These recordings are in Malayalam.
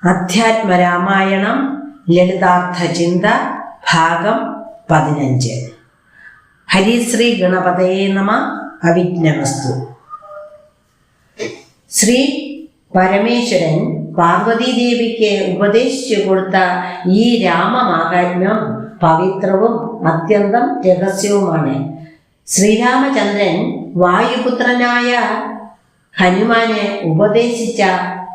അധ്യാത്മരാമായണം ലളിതാർത്ഥ ചിന്ത ഭാഗം 15. ഹരിശ്രീ ഗണപതയേ നമ. അവിഘ്നമസ്തു. ശ്രീ പരമേശ്വരൻ പാർവതീദേവിക്ക് ഉപദേശിച്ചു കൊടുത്ത ഈ രാമമാഹാത്മ്യം പവിത്രവും അത്യന്തം രഹസ്യവുമാണ്. ശ്രീരാമചന്ദ്രൻ വായുപുത്രനായ ഹനുമാന് ഉപദേശിച്ച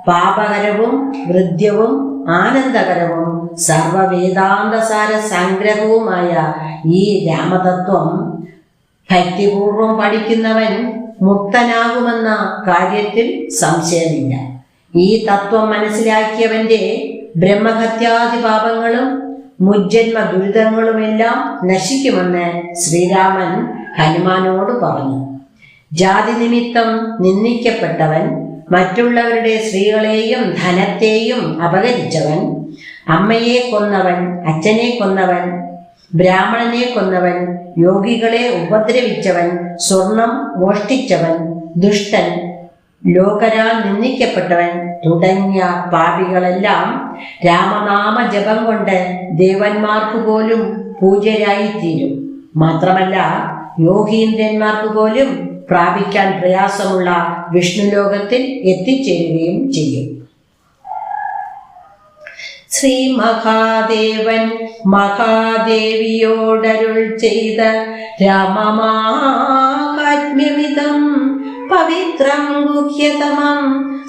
പാപകരവും ഹൃദ്യവും ആനന്ദകരവും സർവവേദാന്തസാര സംഗ്രഹവുമായ ഈ രാമതത്വം ഭക്തിപൂർവം പഠിക്കുന്നവൻ മുക്തനാകുമെന്ന കാര്യത്തിൽ സംശയമില്ല. ഈ തത്വം മനസ്സിലാക്കിയവന്റെ ബ്രഹ്മഹത്യാദി പാപങ്ങളും മുജ്ജന്മ ദുരിതങ്ങളുമെല്ലാം നശിക്കുമെന്ന് ശ്രീരാമൻ ഹനുമാനോട് പറഞ്ഞു. ജാതി നിമിത്തം നിന്ദിക്കപ്പെട്ടവൻ, മറ്റുള്ളവരുടെ സ്ത്രീകളെയും ധനത്തെയും അപഹരിച്ചവൻ, അമ്മയെ കൊന്നവൻ, അച്ഛനെ കൊന്നവൻ, ബ്രാഹ്മണനെ കൊന്നവൻ, യോഗികളെ ഉപദ്രവിച്ചവൻ, സ്വർണം മോഷ്ടിച്ചവൻ, ദുഷ്ടൻ, ലോകരാൽ നിന്ദിക്കപ്പെട്ടവൻ തുടങ്ങിയ പാപികളെല്ലാം രാമനാമ ജപം കൊണ്ട് ദേവന്മാർക്ക് പോലും പൂജ്യരായിത്തീരും. മാത്രമല്ല യോഗീന്ദ്രന്മാർക്ക് പോലും പ്രാപിക്കാൻ പ്രയാസമുള്ള വിഷ്ണുലോകത്തിൽ എത്തിച്ചേരുകയും ചെയ്യും. ശ്രീ മഹാദേവൻ മഹാദേവിയോടരുൾ ചെയ്ത രാമമാഹാത്മ്യമിതം പവിത്രം ഗുഹ്യതമം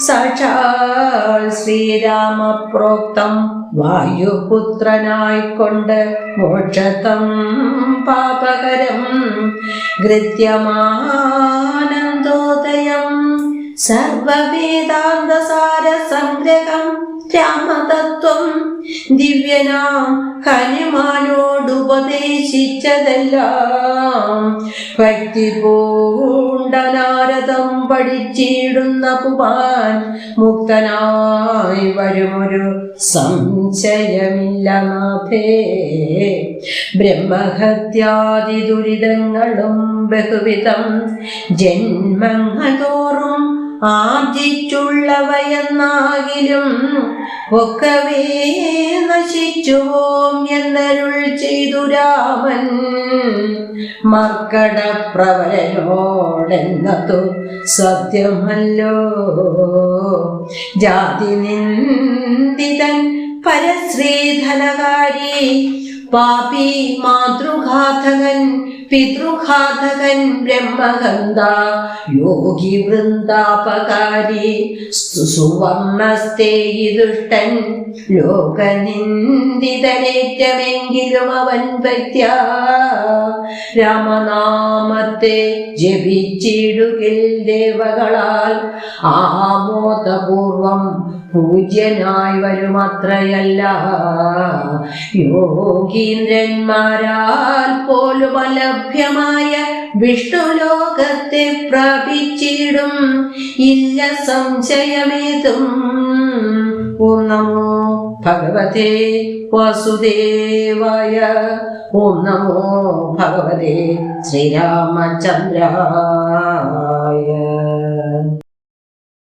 സാക്ഷാൽ ശ്രീരാമ പ്രോക്തം വായുപുത്രനായിക്കൊണ്ട് മോക്ഷതം പാപകരം ഗൃത്യമാനന്ദോദയം സർവവേദാന്തസാര സംഗ്രഹം രാമതത്വം ദിവ്യനാം ഹനുമാനോടുപദേശിച്ചതെല്ലാം ഭക്തി പൂണ്ടനാരദം പഠിച്ചിടുന്ന പുമാൻ മുക്തനായി വരുമൊരു സംശയമില്ല നാഥേ. ബ്രഹ്മഹത്യാദി ദുരിതങ്ങളും ബഹുവിധം ജന്മങ്ങൾ തോറും ആർജിച്ചുള്ളവയെന്നാകിലും ഒക്കവേ നശിച്ചുവോം എന്നരുൾ ചെയ്തു രാമൻ. മർക്കടപ്രവരനോടെന്നതു സത്യമല്ലോ. ജാതി നിന്ദിതൻ പരശ്രീധനകാരി, പാപി മാതൃഘാതകൻ പിതൃഘാതകൻ, ബ്രഹ്മഹന്ത യോഗി വൃന്ദാപകാരി, സുവർണസ്തേയി ദുഷ്ടൻ ലോകനിന്ദിതനേറ്റമെങ്കിലും അവൻ ഭക്ത്യാ രാമനാമത്തെ ജപിച്ചിടുകിൽ ദേവകളാൽ ആമോദപൂർവം പൂജ്യനായി വരുമത്രയല്ല. യോഗീന്ദ്രന്മാരാൽ പോലും അലഭ്യമായ വിഷ്ണുലോകത്തെ പ്രാപിച്ചിടും ഇല്ല സംശയമേതും. ഓം നമോ ഭഗവതേ വാസുദേവായ. ഓം നമോ ഭഗവതേ ശ്രീരാമചന്ദ്രായ.